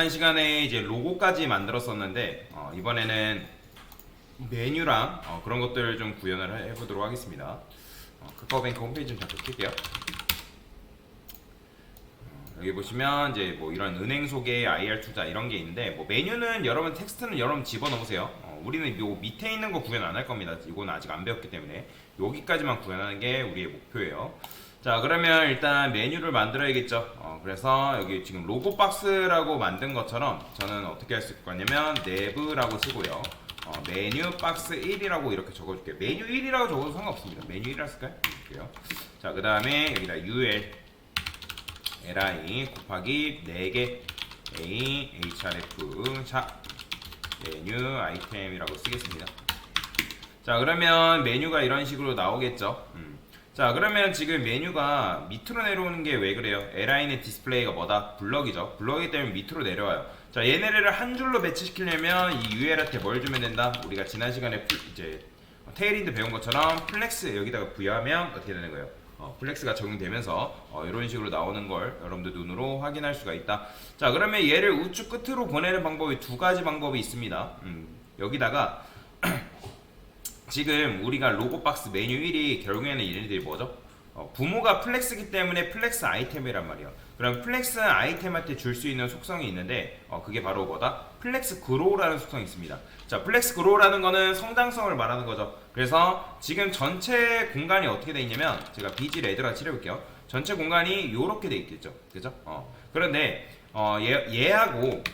지난 시간에 이제 로고까지 만들었었는데 이번에는 메뉴랑 그런 것들을 좀 구현을 해보도록 하겠습니다. 카카오뱅크 홈페이지 좀 잠깐 킬게요. 여기 보시면 이제 뭐 이런 은행 소개, IR 투자 이런 게 있는데 뭐 메뉴는 여러분 텍스트는 여러분 집어넣으세요. 우리는 요 밑에 있는 거 구현 안 할 겁니다. 이거는 아직 안 배웠기 때문에 여기까지만 구현하는 게 우리의 목표예요. 자, 그러면 일단 메뉴를 만들어야겠죠. 그래서 여기 지금 로고 박스라고 만든 것처럼 저는 어떻게 할 수 있을 거냐면 네브라고 쓰고요. 메뉴 박스 1이라고 이렇게 적어줄게요. 메뉴 1이라고 적어도 상관없습니다. 메뉴 1이라 쓸까요? 이렇게요. 자, 그 다음에 여기다 UL li 곱하기 4개 a href 샵 메뉴 아이템이라고 쓰겠습니다. 자, 그러면 메뉴가 이런 식으로 나오겠죠. 자, 그러면 지금 메뉴가 밑으로 내려오는 게 왜 그래요? li는 디스플레이가 뭐다? 블럭이죠. 블럭이기 때문에 밑으로 내려와요. 자, 얘네를 한 줄로 배치시키려면 이 UL한테 뭘 주면 된다? 우리가 지난 시간에 이제 테일인드 배운 것처럼 플렉스 여기다가 부여하면 어떻게 되는 거예요? 플렉스가 적용되면서 이런 식으로 나오는 걸 여러분들 눈으로 확인할 수가 있다. 자, 그러면 얘를 우측 끝으로 보내는 방법이 두 가지 방법이 있습니다. 여기다가 지금 우리가 로고 박스 메뉴 1이 결국에는 얘네들이 뭐죠? 부모가 플렉스기 때문에 플렉스 아이템이란 말이에요. 그럼 플렉스 아이템한테 줄 수 있는 속성이 있는데 그게 바로 뭐다? 플렉스 그로우라는 속성이 있습니다. 자, 플렉스 그로우라는 거는 성장성을 말하는 거죠. 그래서 지금 전체 공간이 어떻게 돼 있냐면 제가 BG 레드라 칠해볼게요. 전체 공간이 이렇게 돼 있겠죠. 그죠? 그런데 얘하고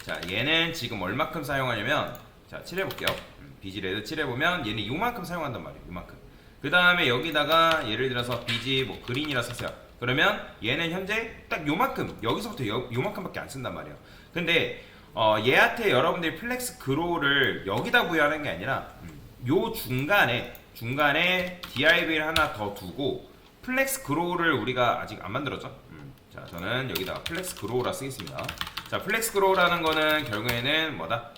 자, 얘는 지금 얼마큼 사용하냐면 자, 칠해볼게요. BG 레드 칠해보면 얘는 요만큼 사용한단 말이에요. 요만큼. 그 다음에 여기다가 예를 들어서 BG 뭐 그린이라 썼어요. 그러면 얘는 현재 딱 요만큼, 여기서부터 요만큼밖에 안 쓴단 말이에요. 근데 얘한테 여러분들이 플렉스 그로우를 여기다 부여하는 게 아니라 요 중간에 div를 하나 더 두고 플렉스 그로우를 우리가 아직 안 만들었죠. 자, 저는 여기다가 플렉스 그로우라 쓰겠습니다. 자, 플렉스 그로우라는 거는 결국에는 뭐다?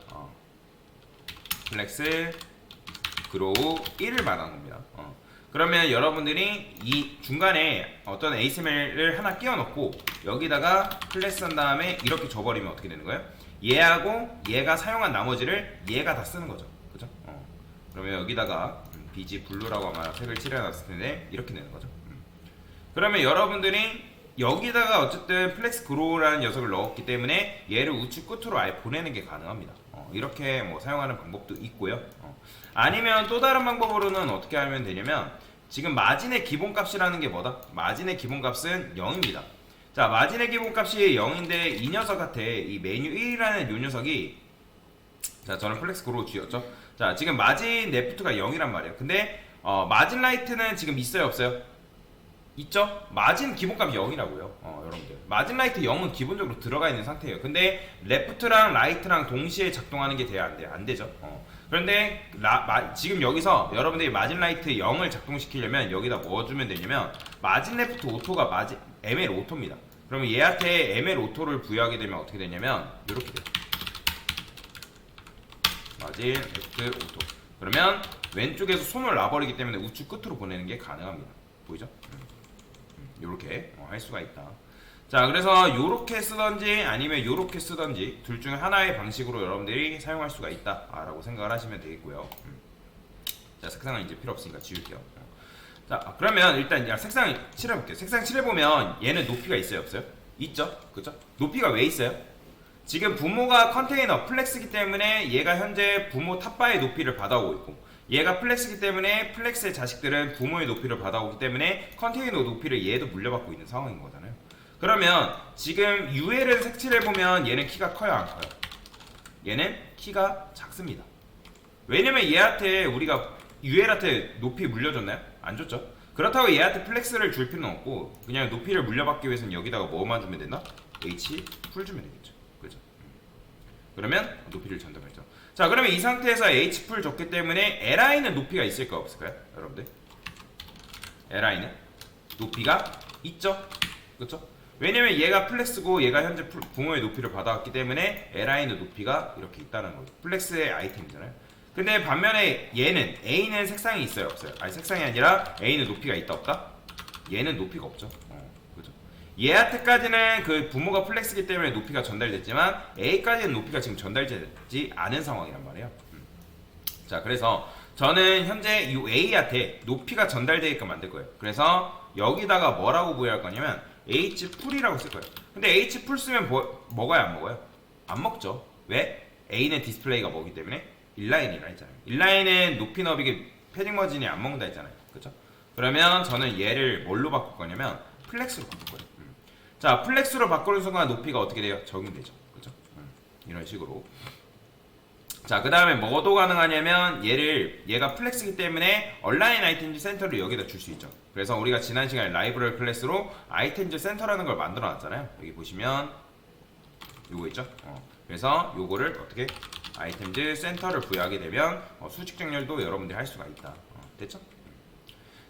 플렉스 그로우 1을 말하는 겁니다. 그러면 여러분들이 이 중간에 어떤 ASML을 하나 끼워 넣고 여기다가 플렉스 한 다음에 이렇게 줘버리면 어떻게 되는 거예요? 얘하고 얘가 사용한 나머지를 얘가 다 쓰는 거죠. 그죠? 그러면 여기다가 BG 블루라고 아마 색을 칠해놨을 텐데 이렇게 되는 거죠. 그러면 여러분들이 여기다가 어쨌든 플렉스 그로우라는 녀석을 넣었기 때문에 얘를 우측 끝으로 아예 보내는 게 가능합니다. 이렇게 뭐 사용하는 방법도 있고요. 아니면 또 다른 방법으로는 어떻게 하면 되냐면 지금 마진의 기본값이라는 게 뭐다? 마진의 기본값은 0입니다. 자, 마진의 기본값이 0인데 이 녀석한테 이 메뉴 1이라는 요 녀석이 자, 저는 플렉스 그로우 G였죠. 자, 지금 마진 레프트가 0이란 말이에요. 근데 마진 라이트는 지금 있어요, 없어요? 있죠? 마진 기본값이 0이라고요. 여러분들. 마진 라이트 0은 기본적으로 들어가 있는 상태예요. 근데 레프트랑 라이트랑 동시에 작동하는 게 돼야 안 돼요. 안 되죠. 그런데 지금 여기서 여러분들이 마진 라이트 0을 작동시키려면 여기다 뭐 주면 되냐면 마진 레프트 오토가 ML 오토입니다. 그러면 얘한테 ML 오토를 부여하게 되면 어떻게 되냐면 이렇게 돼요. 마진 레프트 오토. 그러면 왼쪽에서 손을 놔버리기 때문에 우측 끝으로 보내는 게 가능합니다. 보이죠? 요렇게 할 수가 있다. 자, 그래서 요렇게 쓰던지 아니면 요렇게 쓰던지 둘 중에 하나의 방식으로 여러분들이 사용할 수가 있다 라고 생각을 하시면 되겠고요. 자, 색상은 이제 필요 없으니까 지울게요. 자, 그러면 일단 색상 칠해볼게요. 색상 칠해보면 얘는 높이가 있어요, 없어요? 있죠? 그죠? 높이가 왜 있어요? 지금 부모가 컨테이너 플렉스기 때문에 얘가 현재 부모 탑바의 높이를 받아오고 있고 얘가 플렉스이기 때문에 플렉스의 자식들은 부모의 높이를 받아오기 때문에 컨테이너 높이를 얘도 물려받고 있는 상황인 거잖아요. 그러면 지금 UL을 색칠해보면 얘는 키가 커요, 안 커요? 얘는 키가 작습니다. 왜냐면 얘한테 우리가 UL한테 높이 물려줬나요? 안 줬죠. 그렇다고 얘한테 플렉스를 줄 필요는 없고 그냥 높이를 물려받기 위해서는 여기다가 뭐만 주면 된다? H 풀 주면 되겠죠. 그죠? 그러면 높이를 전달했죠. 자, 그러면 이 상태에서 H풀 줬기 때문에 li는 높이가 있을까 없을까요? 여러분들 li는 높이가 있죠? 그렇죠? 왜냐면 얘가 플렉스고 얘가 현재 부모의 높이를 받아왔기 때문에 li는 높이가 이렇게 있다는 거죠. 플렉스의 아이템이잖아요. 근데 반면에 얘는 A는 색상이 있어요, 없어요? 아니, 색상이 아니라 A는 높이가 있다, 없다? 얘는 높이가 없죠. 그죠? 얘한테까지는 그 부모가 플렉스기 때문에 높이가 전달됐지만 A까지는 높이가 지금 전달되지 않은 상황이란 말이에요. 자, 그래서 저는 현재 이 A한테 높이가 전달되게끔 만들 거예요. 그래서 여기다가 뭐라고 부여할 거냐면 H 풀이라고 쓸 거예요. 근데 H 풀 쓰면 먹어요, 안 먹어요? 안 먹죠. 왜? A는 디스플레이가 뭐기 때문에 인라인이라 했잖아요. 인라인은 높이 너비기 패딩 머진이 안 먹는다 했잖아요. 그쵸? 그러면 저는 얘를 뭘로 바꿀 거냐면 플렉스로 바꿀 거예요. 자, 플렉스로 바꾸는 순간 높이가 어떻게 돼요? 적용되죠. 그쵸? 이런 식으로. 자, 그 다음에 뭐도 가능하냐면 얘가 플렉스이기 때문에 얼라인 아이템즈 센터를 여기다 줄 수 있죠. 그래서 우리가 지난 시간에 라이브러리 클래스로 아이템즈 센터라는 걸 만들어 놨잖아요. 여기 보시면 요거 있죠. 그래서 요거를 어떻게 아이템즈 센터를 부여하게 되면 수직 정렬도 여러분들이 할 수가 있다. 됐죠?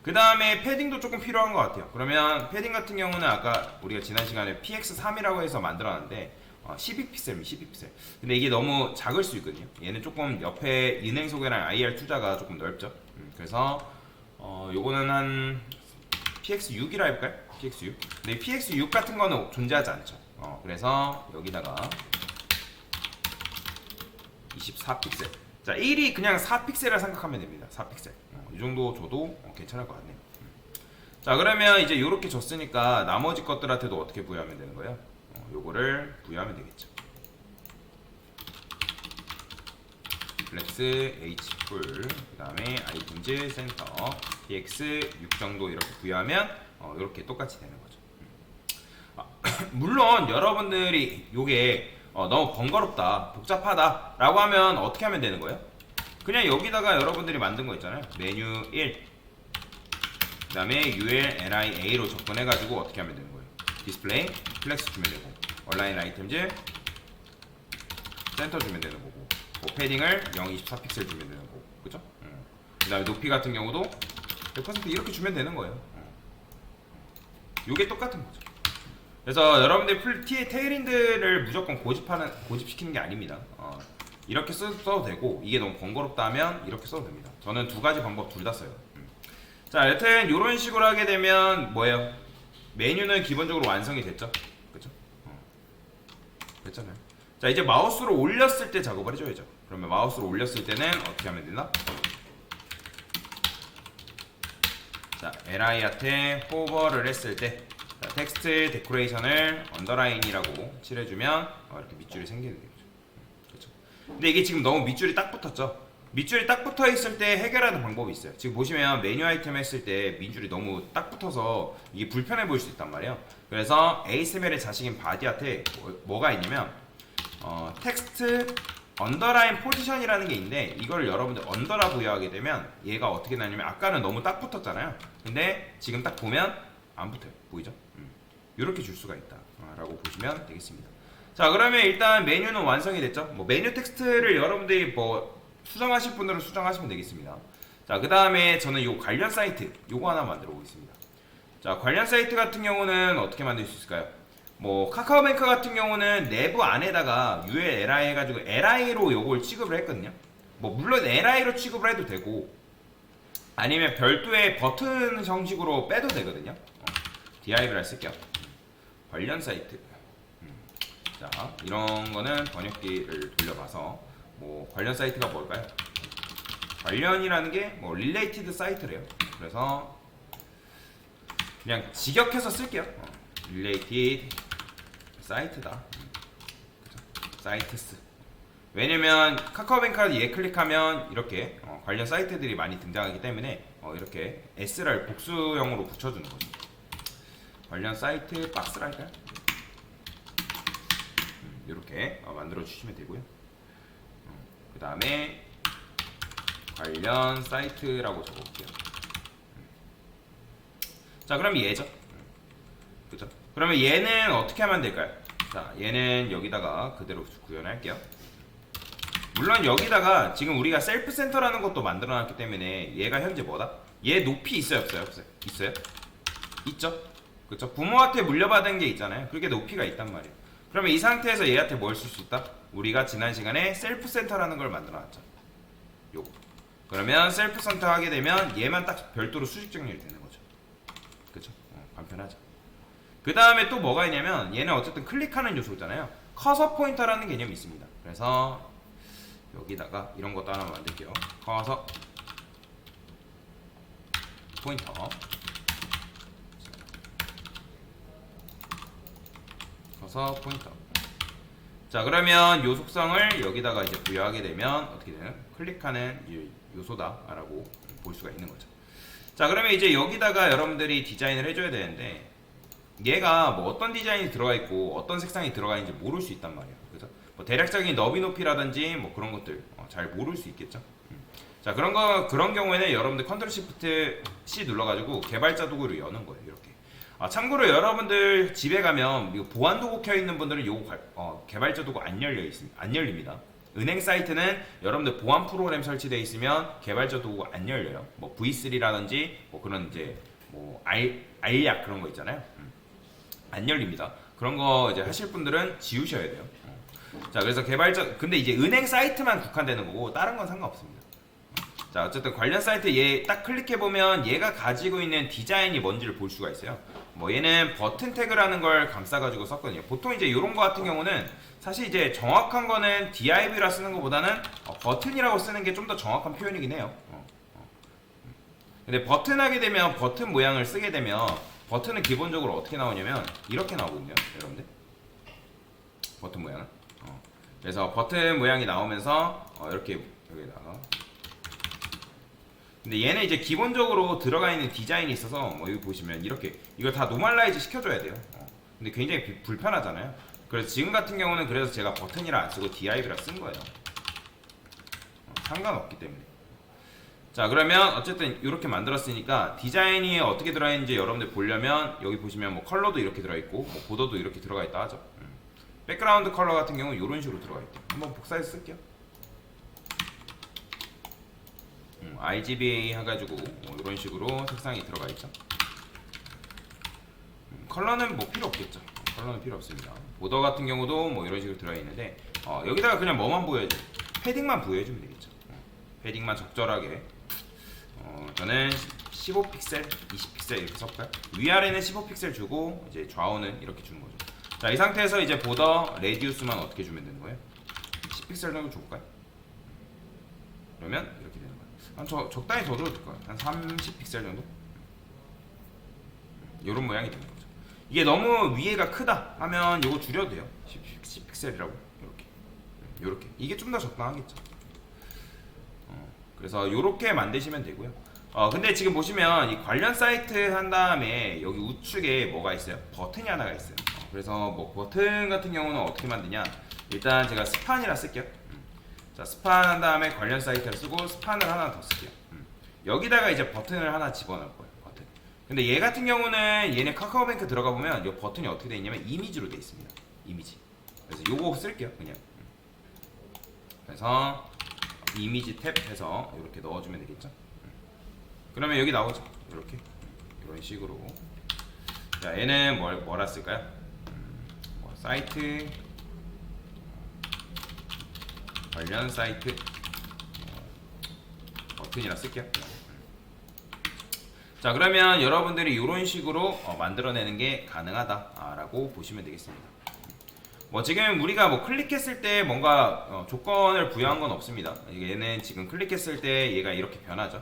그 다음에 패딩도 조금 필요한 것 같아요. 그러면 패딩 같은 경우는 아까 우리가 지난 시간에 PX3이라고 해서 만들어놨는데 12픽셀입니다. 12픽셀. 근데 이게 너무 작을 수 있거든요. 얘는 조금 옆에 은행 소개랑 IR 투자가 조금 넓죠. 그래서 요거는 한 PX6이라 해볼까요? PX6. 근데 PX6 같은 거는 존재하지 않죠. 그래서 여기다가 24픽셀. 자, 1이 그냥 4픽셀이라 생각하면 됩니다. 4픽셀. 이 정도 줘도 괜찮을 것 같네요. 자, 그러면 이제 이렇게 줬으니까 나머지 것들한테도 어떻게 부여하면 되는 거예요? 요거를 부여하면 되겠죠. 플렉스 H풀, 그 다음에 아이템즈 센터, PX6 정도 이렇게 부여하면 이렇게 똑같이 되는 거죠. 물론 여러분들이 요게 너무 번거롭다, 복잡하다 라고 하면 어떻게 하면 되는 거예요? 그냥 여기다가 여러분들이 만든 거 있잖아요. 메뉴 1, 그 다음에 ULLIA로 접근해가지고 어떻게 하면 되는 거예요? 디스플레이, 플렉스 주면 되고, 온라인 아이템즈, 센터 주면 되는 거고, 패딩을 0.24픽셀 주면 되는 거고, 그죠? 그 다음에 높이 같은 경우도 100% 이렇게 주면 되는 거예요. 요게 똑같은 거죠. 그래서 여러분들 테일인들을 무조건 고집시키는 게 아닙니다. 이렇게 써도 되고, 이게 너무 번거롭다 하면 이렇게 써도 됩니다. 저는 두 가지 방법 둘 다 써요. 자, 여튼 이런 식으로 하게 되면 뭐예요? 메뉴는 기본적으로 완성이 됐죠? 그쵸? 됐잖아요. 자, 이제 마우스로 올렸을 때 작업을 해줘야죠. 그러면 마우스로 올렸을 때는 어떻게 하면 되나? 자, li한테 호버를 했을 때, 자, 텍스트 데코레이션을 언더라인이라고 칠해주면 이렇게 밑줄이 생기게 되죠. 그렇죠? 근데 이게 지금 너무 밑줄이 딱 붙었죠? 밑줄이 딱 붙어 있을 때 해결하는 방법이 있어요. 지금 보시면 메뉴 아이템 했을 때 밑줄이 너무 딱 붙어서 이게 불편해 보일 수 있단 말이에요. 그래서 ASML의 자식인 바디한테 뭐가 있냐면 텍스트 언더라인 포지션이라는 게 있는데 이걸 여러분들 언더라 부여하게 되면 얘가 어떻게 나냐면 아까는 너무 딱 붙었잖아요. 근데 지금 딱 보면 안 붙어요. 보이죠? 이렇게 줄 수가 있다 라고 보시면 되겠습니다. 자, 그러면 일단 메뉴는 완성이 됐죠. 뭐 메뉴 텍스트를 여러분들이 뭐 수정하실 분들은 수정하시면 되겠습니다. 자, 그 다음에 저는 요 관련 사이트 요거 하나 만들어 보겠습니다. 자, 관련 사이트 같은 경우는 어떻게 만들 수 있을까요? 뭐 카카오뱅크 같은 경우는 내부 안에다가 ULLI 해가지고 LI로 요걸 취급을 했거든요. 뭐 물론 LI로 취급을 해도 되고 아니면 별도의 버튼 형식으로 빼도 되거든요. div를 쓸게요. 관련 사이트. 자, 이런 거는 번역기를 돌려봐서 뭐 관련 사이트가 뭘까요? 관련이라는 게 뭐 related 사이트래요. 그래서 그냥 직역해서 쓸게요. related 사이트다. 사이트스. 왜냐면 카카오뱅크를 얘 클릭하면 이렇게 관련 사이트들이 많이 등장하기 때문에 이렇게 s를 복수형으로 붙여주는 거죠. 관련 사이트 박스라 할까요? 이렇게 만들어 주시면 되고요. 그 다음에 관련 사이트라고 적어볼게요. 자, 그럼 얘죠. 그죠? 그러면 얘는 어떻게 하면 될까요? 자, 얘는 여기다가 그대로 구현할게요. 물론 여기다가 지금 우리가 셀프 센터라는 것도 만들어 놨기 때문에 얘가 현재 뭐다? 얘 높이 있어요, 없어요? 없어요? 있어요? 있죠? 그쵸? 부모한테 물려받은 게 있잖아요. 그게 높이가 있단 말이에요. 그러면 이 상태에서 얘한테 뭘 쓸 수 있다? 우리가 지난 시간에 셀프 센터라는 걸 만들어 놨죠. 요거. 그러면 셀프 센터 하게 되면 얘만 딱 별도로 수직 정렬이 되는 거죠. 그쵸? 간편하죠. 그 다음에 또 뭐가 있냐면 얘는 어쨌든 클릭하는 요소잖아요. 커서 포인터라는 개념이 있습니다. 그래서 여기다가 이런 것도 하나 만들게요. 커서 포인터. 커서 포인터. 자, 그러면 요 속성을 여기다가 이제 부여하게 되면 어떻게 되는? 클릭하는 요소다라고 볼 수가 있는 거죠. 자, 그러면 이제 여기다가 여러분들이 디자인을 해줘야 되는데 얘가 뭐 어떤 디자인이 들어가 있고 어떤 색상이 들어가 있는지 모를 수 있단 말이에요. 그죠? 뭐 대략적인 너비 높이라든지 뭐 그런 것들 잘 모를 수 있겠죠. 자, 그런 경우에는 여러분들 컨트롤 시프트 C 눌러가지고 개발자 도구를 여는 거예요. 이렇게. 참고로 여러분들 집에 가면 보안 도구 켜 있는 분들은 요거 개발자 도구 안 열려 있습니다. 안 열립니다. 은행 사이트는 여러분들 보안 프로그램 설치되어 있으면 개발자 도구가 안 열려요. 뭐 V3라든지 뭐 그런 이제 뭐 알약 그런 거 있잖아요. 안 열립니다. 그런 거 이제 하실 분들은 지우셔야 돼요. 자, 그래서 근데 이제 은행 사이트만 국한되는 거고 다른 건 상관없습니다. 자, 어쨌든 관련 사이트 얘 딱 클릭해 보면 얘가 가지고 있는 디자인이 뭔지를 볼 수가 있어요. 뭐 얘는 버튼 태그라는 걸 감싸가지고 썼거든요. 보통 이제 이런 거 같은 경우는 사실 이제 정확한 거는 div라 쓰는 것보다는 버튼이라고 쓰는 게 좀 더 정확한 표현이긴 해요. 근데 버튼 하게 되면 버튼 모양을 쓰게 되면 버튼은 기본적으로 어떻게 나오냐면 이렇게 나오거든요, 여러분들. 버튼 모양은. 그래서 버튼 모양이 나오면서 이렇게 여기다가. 근데 얘는 이제 기본적으로 들어가 있는 디자인이 있어서 뭐 여기 보시면 이렇게 이걸 다 노멀라이즈 시켜줘야 돼요. 근데 굉장히 불편하잖아요. 그래서 지금 같은 경우는 그래서 제가 버튼이라 안 쓰고 div라 쓴 거예요. 상관없기 때문에. 자, 그러면 어쨌든 이렇게 만들었으니까 디자인이 어떻게 들어있는지 여러분들 보려면 여기 보시면 뭐 컬러도 이렇게 들어있고 뭐 보더도 이렇게 들어가 있다 하죠. 백그라운드 컬러 같은 경우는 이런 식으로 들어가 있대요. 한번 복사해서 쓸게요. RGBA 해가지고 뭐 이런 식으로 색상이 들어가 있죠. 컬러는 뭐 필요 없겠죠. 컬러는 필요 없습니다. 보더 같은 경우도 뭐 이런 식으로 들어가 있는데 여기다가 그냥 뭐만 부여해줘? 패딩만 부여해주면 되겠죠. 패딩만 적절하게. 저는 15픽셀, 20픽셀 이렇게 섞어요. 위아래는 15픽셀 주고 이제 좌우는 이렇게 주는 거죠. 자, 이 상태에서 이제 보더 레디우스만 어떻게 주면 되는 거예요? 10픽셀 정도 줄까요? 그러면 이렇게 되는 거예요. 적당히 더 줘도 될 거예요. 한 30픽셀 정도? 이런 모양이 되는 거죠. 이게 너무 위에가 크다 하면 이거 줄여도 돼요. 10픽셀이라고 이렇게 이게 좀 더 적당하겠죠. 그래서 이렇게 만드시면 되고요. 근데 지금 보시면 이 관련 사이트 한 다음에 여기 우측에 뭐가 있어요? 버튼이 하나가 있어요. 그래서 뭐 버튼 같은 경우는 어떻게 만드냐? 일단 제가 스판이라 쓸게요. 자, 스판 한 다음에 관련 사이트를 쓰고 스판을 하나 더 쓸게요. 여기다가 이제 버튼을 하나 집어넣을 거예요. 버튼. 근데 얘 같은 경우는 얘네 카카오뱅크 들어가 보면 이 버튼이 어떻게 되어 있냐면 이미지로 되어 있습니다. 이미지. 그래서 요거 쓸게요. 그냥. 그래서 이미지 탭 해서 이렇게 넣어주면 되겠죠. 그러면 여기 나오죠. 이렇게 이런 식으로. 자, 얘는 뭐라 쓸까요? 사이트 관련 사이트 버튼이라 쓸게요. 자, 그러면 여러분들이 이런 식으로 만들어내는 게 가능하다라고 보시면 되겠습니다. 뭐 지금 우리가 뭐 클릭했을 때 뭔가 조건을 부여한 건 없습니다. 얘는 지금 클릭했을 때 얘가 이렇게 변하죠.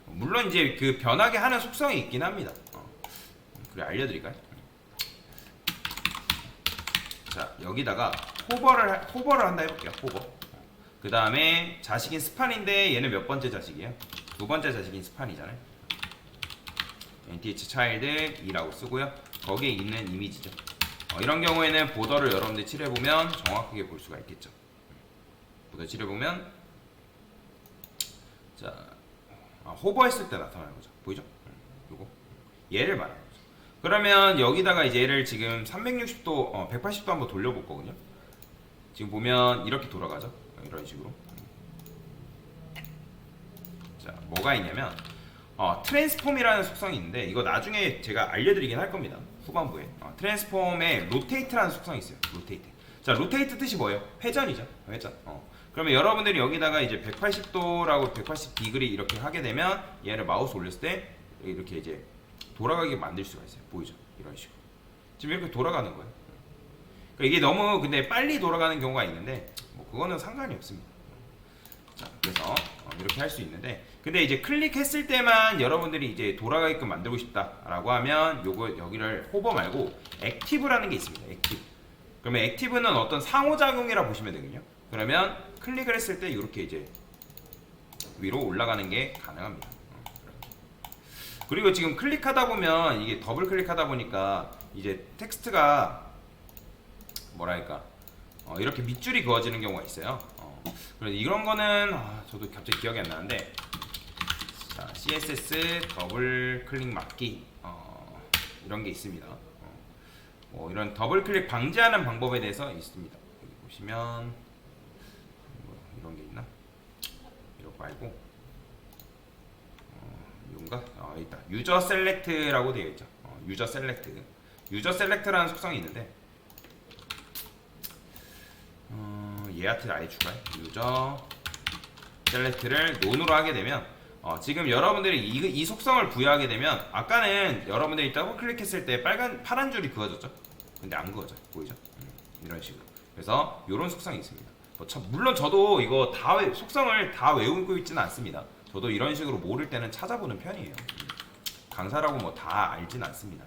물론 이제 그 변하게 하는 속성이 있긴 합니다. 그래, 알려드릴까요? 자, 여기다가 호버를 한다 해볼게요. 호버. 그 다음에 자식인 스판인데 얘는 몇 번째 자식이에요? 두 번째 자식인 스판이잖아요. nth child 2라고 쓰고요. 거기에 있는 이미지죠. 이런 경우에는 보더를 여러분들 칠해보면 정확하게 볼 수가 있겠죠. 보더 칠해보면 자, 호버했을 때 나타나는 거죠. 보이죠? 요거 얘를 말하는 거죠. 그러면 여기다가 이제 얘를 지금 360도 180도 한번 돌려볼 거거든요. 지금 보면 이렇게 돌아가죠. 이런 식으로. 자, 뭐가 있냐면 트랜스폼이라는 속성이 있는데 이거 나중에 제가 알려드리긴 할 겁니다. 후반부에. 트랜스폼에 로테이트라는 속성이 있어요. 로테이트. 자, 로테이트 뜻이 뭐예요? 회전이죠. 회전. 그러면 여러분들이 여기다가 이제 180도라고 180디그리 이렇게 하게 되면 얘를 마우스 올렸을 때 이렇게 이제 돌아가게 만들 수가 있어요. 보이죠? 이런 식으로 지금 이렇게 돌아가는 거예요. 그러니까 이게 너무 근데 빨리 돌아가는 경우가 있는데 뭐 그거는 상관이 없습니다. 자, 그래서 이렇게 할 수 있는데, 근데 이제 클릭했을 때만 여러분들이 이제 돌아가게끔 만들고 싶다라고 하면 요거 여기를 호버 말고 액티브라는 게 있습니다. 액티브. 그러면 액티브는 어떤 상호작용이라 보시면 되거든요. 그러면 클릭을 했을 때 이렇게 이제 위로 올라가는 게 가능합니다. 그리고 지금 클릭하다 보면 이게 더블 클릭하다 보니까 이제 텍스트가 뭐랄까 이렇게 밑줄이 그어지는 경우가 있어요. 그래서 이런 거는 저도 갑자기 기억이 안 나는데, 자, CSS 더블 클릭 막기 이런 게 있습니다. 이런 더블 클릭 방지하는 방법에 대해서 있습니다. 여기 보시면 이런 게 있나? 이거 말고 이건가? 있다. 유저 셀렉트라고 되어 있죠. 유저 셀렉트. 유저 셀렉트라는 속성이 있는데, 얘한테 아예 추가해. 유저 셀렉트를 논으로 하게 되면 지금 여러분들이 이 속성을 부여하게 되면, 아까는 여러분들이 더블 클릭했을 때 파란 줄이 그어졌죠. 근데 안 그어져. 보이죠? 이런 식으로. 그래서 이런 속성이 있습니다. 물론 저도 이거 속성을 다 외우고 있지는 않습니다. 저도 이런 식으로 모를 때는 찾아보는 편이에요. 강사라고 뭐 다 알진 않습니다.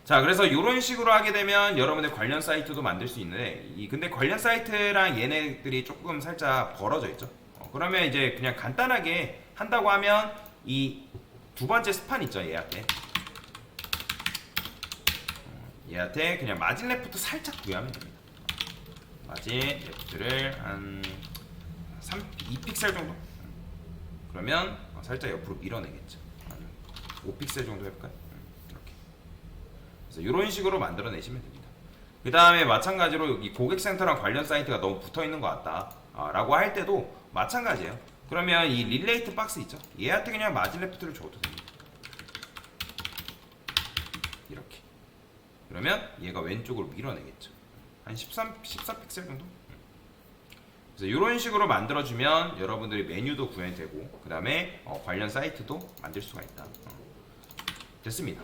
자, 그래서 이런 식으로 하게 되면 여러분들 관련 사이트도 만들 수 있는데, 근데 관련 사이트랑 얘네들이 조금 살짝 벌어져 있죠. 그러면 이제 그냥 간단하게 한다고 하면 이 두 번째 스판 있죠. 얘한테 그냥 마진 레프트 살짝 부여하면 됩니다. 마진 레프트를 한 2픽셀 정도? 그러면 살짝 옆으로 밀어내겠죠. 한 5픽셀 정도 해볼까요? 이렇게. 그래서 이런 식으로 만들어내시면 됩니다. 그 다음에 마찬가지로 이 고객센터랑 관련 사이트가 너무 붙어있는 것 같다 라고 할 때도 마찬가지예요. 그러면 이 릴레이트 박스 있죠? 얘한테 그냥 마진 레프트를 줘도 됩니다. 이렇게. 그러면 얘가 왼쪽으로 밀어내겠죠. 한 14픽셀 정도? 그래서 이런 식으로 만들어주면 여러분들이 메뉴도 구현되고, 그 다음에 관련 사이트도 만들 수가 있다. 됐습니다.